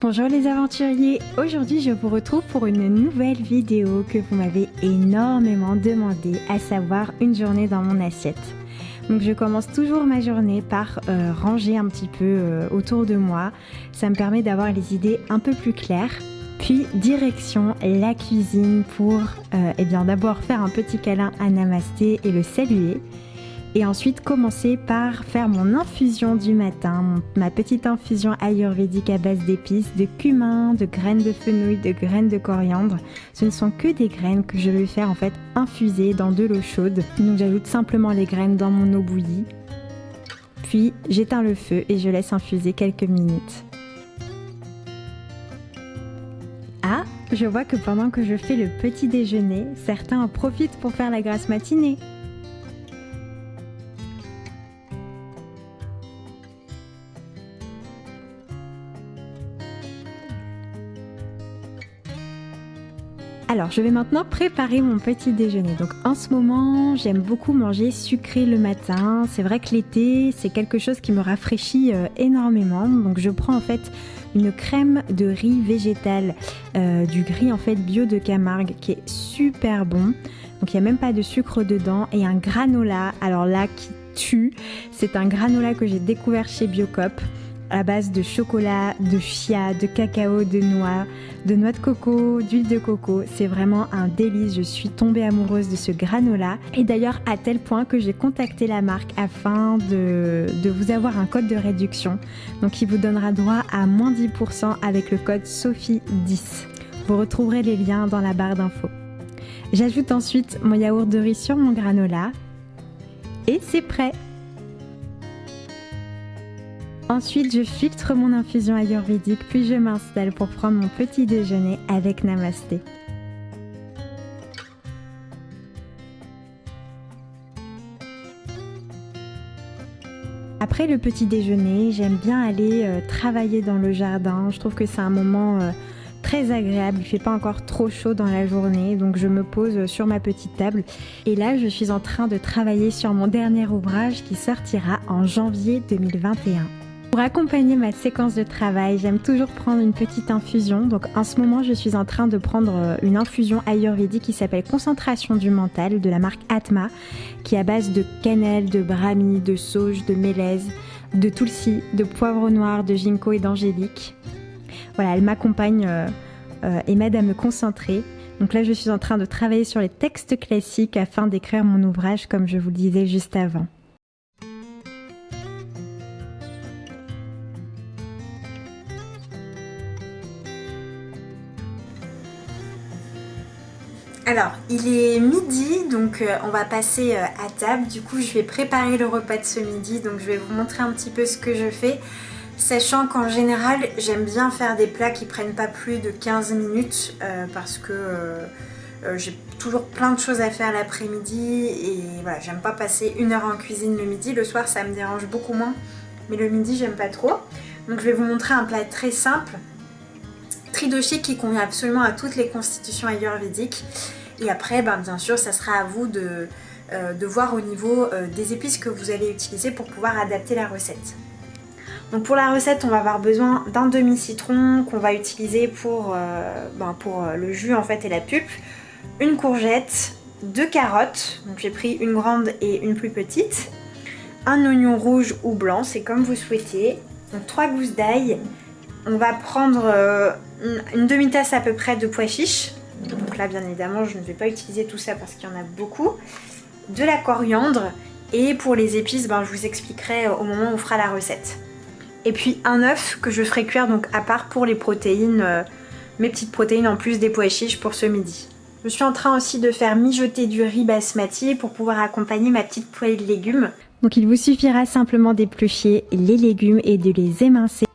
Bonjour les aventuriers, aujourd'hui je vous retrouve pour une nouvelle vidéo que vous m'avez énormément demandé, à savoir une journée dans mon assiette. Donc je commence toujours ma journée par ranger un petit peu autour de moi, ça me permet d'avoir les idées un peu plus claires. Puis direction la cuisine pour d'abord faire un petit câlin à Namasté et le saluer. Et ensuite commencer par faire mon infusion du matin, ma petite infusion ayurvédique à base d'épices, de cumin, de graines de fenouil, de graines de coriandre. Ce ne sont que des graines que je vais faire en fait infuser dans de l'eau chaude. Donc j'ajoute simplement les graines dans mon eau bouillie. Puis j'éteins le feu et je laisse infuser quelques minutes. Ah, je vois que pendant que je fais le petit déjeuner, certains en profitent pour faire la grasse matinée. Alors, je vais maintenant préparer mon petit déjeuner. Donc, en ce moment, j'aime beaucoup manger sucré le matin. C'est vrai que l'été, c'est quelque chose qui me rafraîchit énormément. Donc, je prends en fait une crème de riz végétal, du riz en fait bio de Camargue, qui est super bon. Donc, il n'y a même pas de sucre dedans et un granola. Alors là, qui tue. C'est un granola que j'ai découvert chez Biocop, à base de chocolat, de chia, de cacao, de noix de coco, d'huile de coco. C'est vraiment un délice, je suis tombée amoureuse de ce granola. Et d'ailleurs à tel point que j'ai contacté la marque afin de vous avoir un code de réduction. Donc il vous donnera droit à moins 10% avec le code SOPHIE10. Vous retrouverez les liens dans la barre d'infos. J'ajoute ensuite mon yaourt de riz sur mon granola. Et c'est prêt! Ensuite, je filtre mon infusion ayurvédique, puis je m'installe pour prendre mon petit déjeuner avec Namasté. Après le petit déjeuner, j'aime bien aller travailler dans le jardin. Je trouve que c'est un moment très agréable, il ne fait pas encore trop chaud dans la journée, donc je me pose sur ma petite table. Et là, je suis en train de travailler sur mon dernier ouvrage qui sortira en janvier 2021. Pour accompagner ma séquence de travail, j'aime toujours prendre une petite infusion. Donc en ce moment, je suis en train de prendre une infusion ayurvédique qui s'appelle Concentration du mental de la marque Atma, qui est à base de cannelle, de brahmi, de sauge, de mélèze, de tulsi, de poivre noir, de ginkgo et d'angélique. Voilà, elle m'accompagne et m'aide à me concentrer. Donc là, je suis en train de travailler sur les textes classiques afin d'écrire mon ouvrage, comme je vous le disais juste avant. Alors, il est midi, donc on va passer à table. Du coup, je vais préparer le repas de ce midi. Donc, je vais vous montrer un petit peu ce que je fais. Sachant qu'en général, j'aime bien faire des plats qui prennent pas plus de 15 minutes parce que j'ai toujours plein de choses à faire l'après-midi. Et voilà, j'aime pas passer 1 heure en cuisine le midi. Le soir, ça me dérange beaucoup moins. Mais le midi, j'aime pas trop. Donc, je vais vous montrer un plat très simple. Tridoshik qui convient absolument à toutes les constitutions ayurvédiques. Et après, bien sûr, ça sera à vous de voir au niveau des épices que vous allez utiliser pour pouvoir adapter la recette. Donc pour la recette, on va avoir besoin d'un demi-citron qu'on va utiliser pour le jus en fait et la pulpe, une courgette, 2 carottes, donc j'ai pris une grande et une plus petite, un oignon rouge ou blanc, c'est comme vous souhaitez, donc 3 gousses d'ail. On va prendre une demi-tasse à peu près de pois chiches. Donc là, bien évidemment, je ne vais pas utiliser tout ça parce qu'il y en a beaucoup. De la coriandre. Et pour les épices, je vous expliquerai au moment où on fera la recette. Et puis un œuf que je ferai cuire donc à part pour les protéines, mes petites protéines en plus des pois chiches pour ce midi. Je suis en train aussi de faire mijoter du riz basmati pour pouvoir accompagner ma petite poêlée de légumes. Donc il vous suffira simplement d'éplucher les légumes et de les émincer.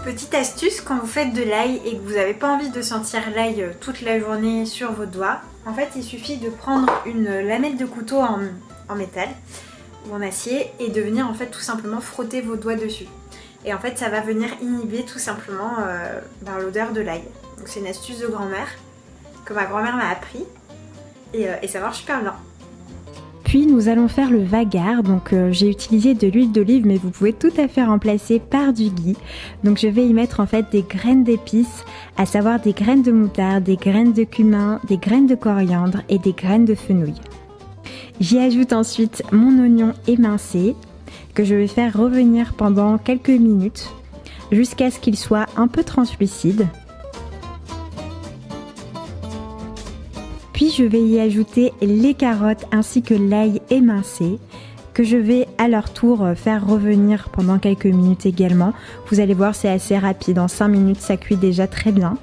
Petite astuce, quand vous faites de l'ail et que vous n'avez pas envie de sentir l'ail toute la journée sur vos doigts, en fait il suffit de prendre une lamelle de couteau en métal ou en acier et de venir en fait tout simplement frotter vos doigts dessus. Et en fait ça va venir inhiber tout simplement l'odeur de l'ail. Donc c'est une astuce de grand-mère que ma grand-mère m'a appris et ça marche super bien. Puis nous allons faire le vagar, donc j'ai utilisé de l'huile d'olive mais vous pouvez tout à fait remplacer par du ghee. Donc je vais y mettre en fait des graines d'épices, à savoir des graines de moutarde, des graines de cumin, des graines de coriandre et des graines de fenouil. J'y ajoute ensuite mon oignon émincé que je vais faire revenir pendant quelques minutes jusqu'à ce qu'il soit un peu translucide. Puis je vais y ajouter les carottes ainsi que l'ail émincé que je vais à leur tour faire revenir pendant quelques minutes également. Vous allez voir, c'est assez rapide, en 5 minutes ça cuit déjà très bien.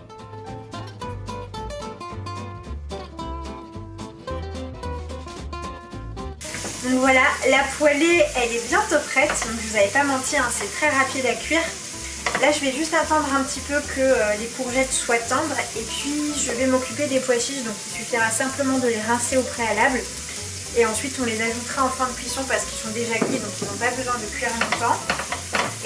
Donc voilà, la poêlée elle est bientôt prête, donc je vous avais pas menti, hein, c'est très rapide à cuire. Là je vais juste attendre un petit peu que les courgettes soient tendres et puis je vais m'occuper des pois chiches, donc il suffira simplement de les rincer au préalable et ensuite on les ajoutera en fin de cuisson parce qu'ils sont déjà cuits donc ils n'ont pas besoin de cuire longtemps.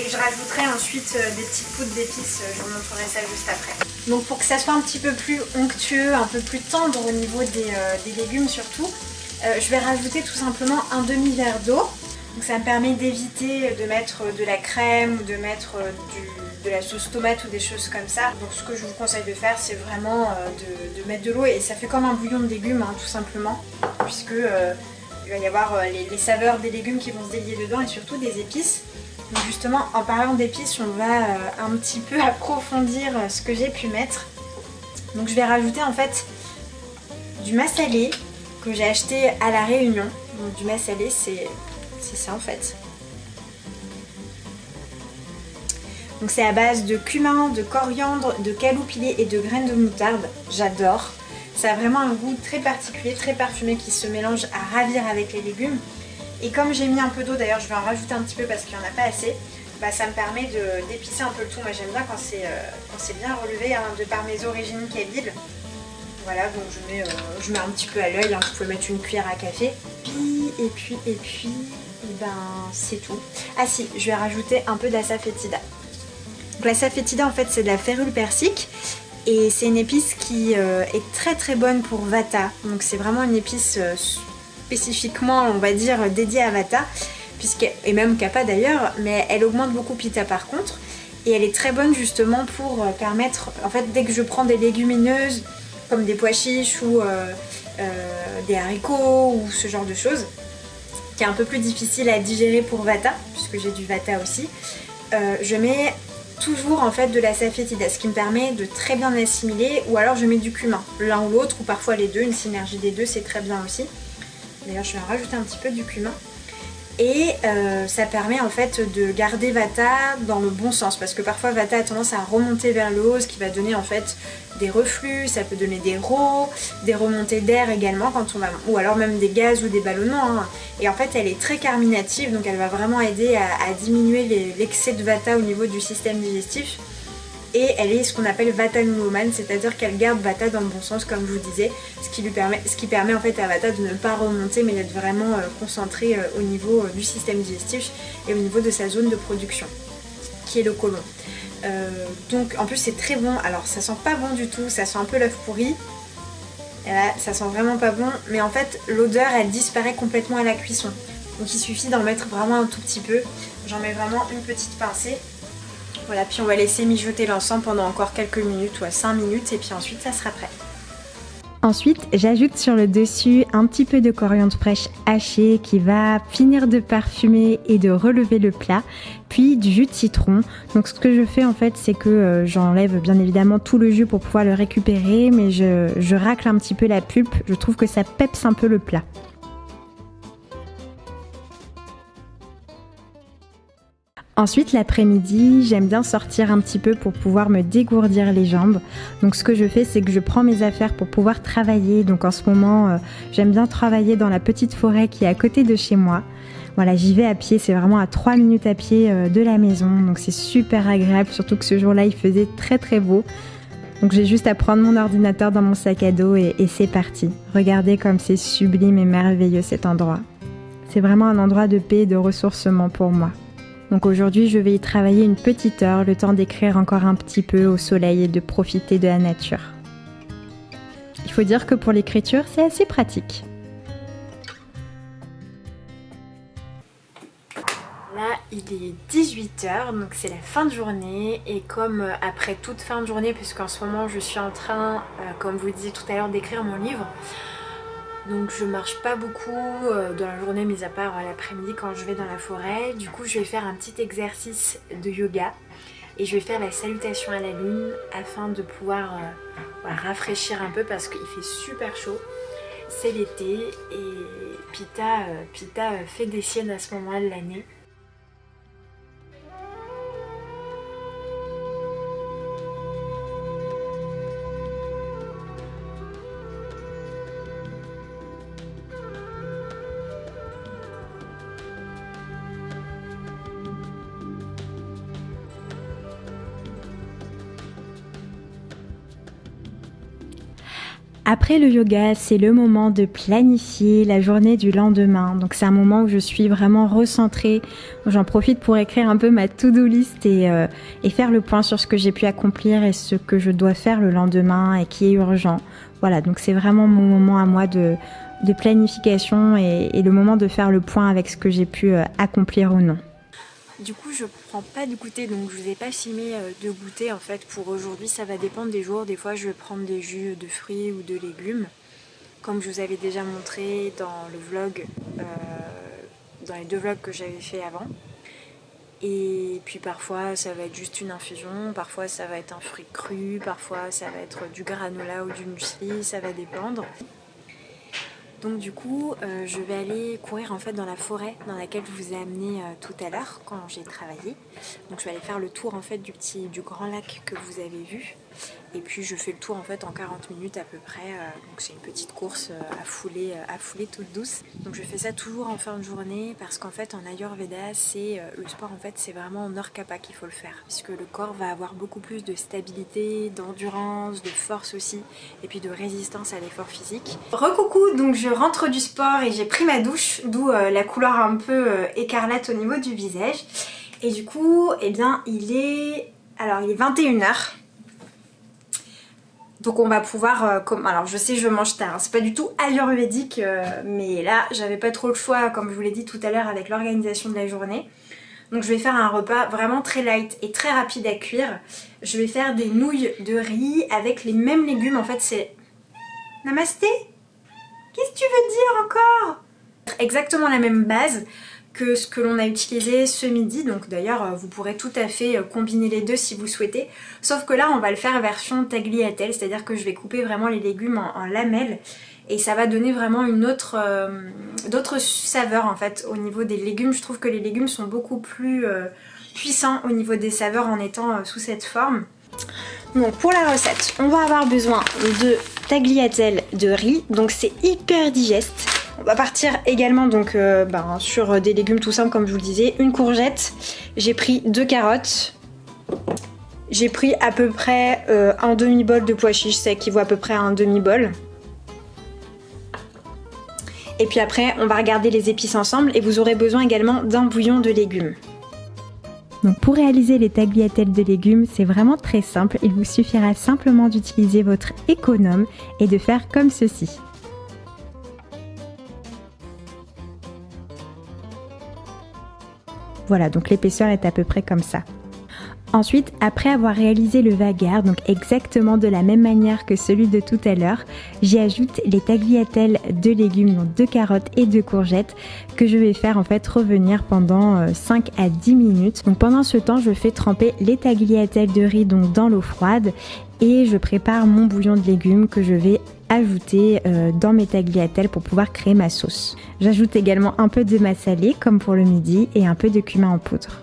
Et je rajouterai ensuite des petites poudres d'épices, je vous montrerai ça juste après. Donc pour que ça soit un petit peu plus onctueux, un peu plus tendre au niveau des légumes surtout, je vais rajouter tout simplement un demi-verre d'eau. Donc ça me permet d'éviter de mettre de la crème ou de mettre de la sauce tomate ou des choses comme ça. Donc ce que je vous conseille de faire, c'est vraiment de mettre de l'eau et ça fait comme un bouillon de légumes hein, tout simplement, puisque il va y avoir les saveurs des légumes qui vont se délier dedans et surtout des épices. Donc justement en parlant d'épices, on va un petit peu approfondir ce que j'ai pu mettre. Donc je vais rajouter en fait du massalé que j'ai acheté à La Réunion. Donc du massalé c'est ça en fait. Donc c'est à base de cumin, de coriandre, de calou pilé et de graines de moutarde. J'adore. Ça a vraiment un goût très particulier, très parfumé qui se mélange à ravir avec les légumes. Et comme j'ai mis un peu d'eau, d'ailleurs je vais en rajouter un petit peu parce qu'il n'y en a pas assez, bah, ça me permet d'épicer un peu le tout. Moi j'aime bien quand c'est bien relevé hein, de par mes origines kabyles. Voilà, donc je mets un petit peu à l'œil, hein. Vous pouvez mettre une cuillère à café. Et puis, ben c'est tout. Ah si, je vais rajouter un peu d'asafoetida. Donc l'asafoetida en fait c'est de la férule persique et c'est une épice qui est très très bonne pour Vata. Donc c'est vraiment une épice spécifiquement on va dire dédiée à Vata, et même Kapha d'ailleurs, mais elle augmente beaucoup Pitta par contre. Et elle est très bonne justement pour permettre, en fait dès que je prends des légumineuses comme des pois chiches ou des haricots ou ce genre de choses, qui est un peu plus difficile à digérer pour Vata, puisque j'ai du Vata aussi, je mets toujours en fait de l'asafoetida, ce qui me permet de très bien l'assimiler, ou alors je mets du cumin, l'un ou l'autre, ou parfois les deux, une synergie des deux c'est très bien aussi. D'ailleurs je vais en rajouter un petit peu du cumin. Et ça permet en fait de garder Vata dans le bon sens, parce que parfois Vata a tendance à remonter vers le haut, ce qui va donner en fait des reflux, ça peut donner des raux, des remontées d'air également quand on va, ou alors même des gaz ou des ballonnements hein. Et en fait elle est très carminative, donc elle va vraiment aider à diminuer l'excès de Vata au niveau du système digestif. Et elle est ce qu'on appelle Vata Nuloman, c'est-à-dire qu'elle garde Vata dans le bon sens comme je vous disais, ce qui permet en fait à Vata de ne pas remonter mais d'être vraiment concentré au niveau du système digestif et au niveau de sa zone de production, qui est le côlon. Donc en plus c'est très bon, alors ça sent pas bon du tout, ça sent un peu l'œuf pourri, et là, ça sent vraiment pas bon, mais en fait l'odeur elle disparaît complètement à la cuisson. Donc il suffit d'en mettre vraiment un tout petit peu, j'en mets vraiment une petite pincée. Voilà, puis on va laisser mijoter l'ensemble pendant encore quelques minutes, 5 minutes, et puis ensuite ça sera prêt. Ensuite, j'ajoute sur le dessus un petit peu de coriandre fraîche hachée qui va finir de parfumer et de relever le plat, puis du jus de citron. Donc ce que je fais en fait, c'est que j'enlève bien évidemment tout le jus pour pouvoir le récupérer, mais je racle un petit peu la pulpe, je trouve que ça peps un peu le plat. Ensuite, l'après-midi, j'aime bien sortir un petit peu pour pouvoir me dégourdir les jambes. Donc ce que je fais, c'est que je prends mes affaires pour pouvoir travailler. Donc en ce moment, j'aime bien travailler dans la petite forêt qui est à côté de chez moi. Voilà, j'y vais à pied, c'est vraiment à 3 minutes à pied de la maison. Donc c'est super agréable, surtout que ce jour-là, il faisait très très beau. Donc j'ai juste à prendre mon ordinateur dans mon sac à dos et c'est parti. Regardez comme c'est sublime et merveilleux cet endroit. C'est vraiment un endroit de paix et de ressourcement pour moi. Donc aujourd'hui, je vais y travailler une petite heure, le temps d'écrire encore un petit peu au soleil et de profiter de la nature. Il faut dire que pour l'écriture, c'est assez pratique. Là, il est 18h, donc c'est la fin de journée. Et comme après toute fin de journée, puisqu'en ce moment je suis en train, comme vous le disiez tout à l'heure, d'écrire mon livre. Donc je marche pas beaucoup dans la journée, mis à part l'après-midi quand je vais dans la forêt. Du coup, je vais faire un petit exercice de yoga. Et je vais faire la salutation à la lune afin de pouvoir rafraîchir un peu parce qu'il fait super chaud. C'est l'été et Pita fait des siennes à ce moment-là de l'année. Après le yoga, c'est le moment de planifier la journée du lendemain. Donc c'est un moment où je suis vraiment recentrée. J'en profite pour écrire un peu ma to-do list et faire le point sur ce que j'ai pu accomplir et ce que je dois faire le lendemain et qui est urgent. Voilà, donc c'est vraiment mon moment à moi de planification et le moment de faire le point avec ce que j'ai pu accomplir ou non. Du coup, je prends pas de goûter, donc je vous ai pas filmé de goûter en fait pour aujourd'hui. Ça va dépendre des jours. Des fois, je vais prendre des jus de fruits ou de légumes, comme je vous avais déjà montré dans le vlog, dans les 2 vlogs que j'avais fait avant. Et puis parfois, ça va être juste une infusion. Parfois, ça va être un fruit cru. Parfois, ça va être du granola ou du muesli. Ça va dépendre. Donc du coup, je vais aller courir en fait dans la forêt dans laquelle je vous ai amené tout à l'heure quand j'ai travaillé. Donc je vais aller faire le tour en fait du grand lac que vous avez vu. Et puis je fais le tour en fait en 40 minutes à peu près. Donc c'est une petite course à fouler toute douce. Donc je fais ça toujours en fin de journée parce qu'en fait en Ayurveda, c'est le sport en fait c'est vraiment en heure kappa qu'il faut le faire. Puisque le corps va avoir beaucoup plus de stabilité, d'endurance, de force aussi. Et puis de résistance à l'effort physique. Recoucou, donc je rentre du sport et j'ai pris ma douche. D'où la couleur un peu écarlate au niveau du visage. Et du coup, eh bien il est 21h. Donc on va pouvoir, alors je sais je mange tard, hein, c'est pas du tout ayurvédique, mais là j'avais pas trop le choix comme je vous l'ai dit tout à l'heure avec l'organisation de la journée. Donc je vais faire un repas vraiment très light et très rapide à cuire. Je vais faire des nouilles de riz avec les mêmes légumes, en fait c'est... Namasté? Qu'est-ce que tu veux dire encore? Exactement la même base que ce que l'on a utilisé ce midi, donc d'ailleurs vous pourrez tout à fait combiner les deux si vous souhaitez, sauf que là on va le faire version tagliatelle, c'est-à-dire que je vais couper vraiment les légumes en lamelles et ça va donner vraiment une d'autres saveurs en fait au niveau des légumes. Je trouve que les légumes sont beaucoup plus puissants au niveau des saveurs en étant sous cette forme. Donc pour la recette, on va avoir besoin de tagliatelle de riz, donc c'est hyper digeste. On va partir également donc sur des légumes tout simples comme je vous le disais. Une courgette, j'ai pris 2 carottes, j'ai pris à peu près un demi-bol de pois chiches, ça équivaut à peu près à un demi-bol. Et puis après on va regarder les épices ensemble et vous aurez besoin également d'un bouillon de légumes. Donc pour réaliser les tagliatelles de légumes, c'est vraiment très simple. Il vous suffira simplement d'utiliser votre économe et de faire comme ceci. Voilà, donc l'épaisseur est à peu près comme ça. Ensuite, après avoir réalisé le vagard, donc exactement de la même manière que celui de tout à l'heure, j'y ajoute les tagliatelles de légumes, donc 2 carottes et 2 courgettes, que je vais faire en fait revenir pendant 5 à 10 minutes. Donc pendant ce temps, je fais tremper les tagliatelles de riz donc dans l'eau froide et je prépare mon bouillon de légumes que je vais ajouter dans mes tagliatelles pour pouvoir créer ma sauce. J'ajoute également un peu de massalé comme pour le midi et un peu de cumin en poudre.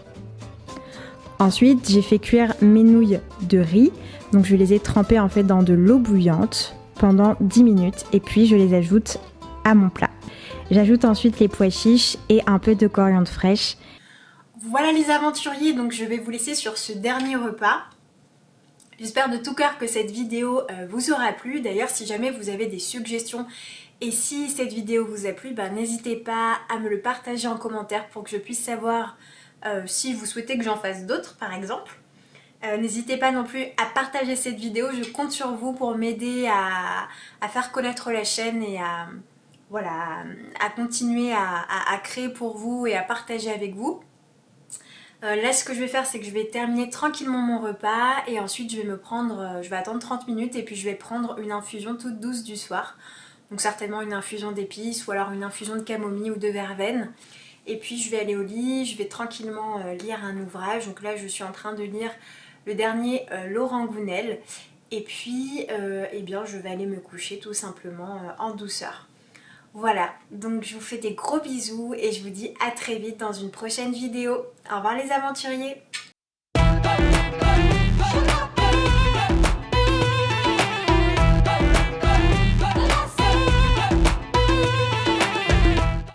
Ensuite, j'ai fait cuire mes nouilles de riz, donc je les ai trempées en fait dans de l'eau bouillante pendant 10 minutes et puis je les ajoute à mon plat. J'ajoute ensuite les pois chiches et un peu de coriandre fraîche. Voilà les aventuriers, donc je vais vous laisser sur ce dernier repas. J'espère de tout cœur que cette vidéo vous aura plu. D'ailleurs, si jamais vous avez des suggestions et si cette vidéo vous a plu, n'hésitez pas à me le partager en commentaire pour que je puisse savoir si vous souhaitez que j'en fasse d'autres par exemple. N'hésitez pas non plus à partager cette vidéo, je compte sur vous pour m'aider à faire connaître la chaîne et voilà, à continuer à créer pour vous et à partager avec vous. Là ce que je vais faire c'est que je vais terminer tranquillement mon repas et ensuite je vais attendre 30 minutes et puis je vais prendre une infusion toute douce du soir. Donc certainement une infusion d'épices ou alors une infusion de camomille ou de verveine. Et puis je vais aller au lit, je vais tranquillement lire un ouvrage. Donc là je suis en train de lire le dernier Laurent Gounel. Et puis eh bien, je vais aller me coucher tout simplement en douceur. Voilà, donc je vous fais des gros bisous et je vous dis à très vite dans une prochaine vidéo. Au revoir les aventuriers!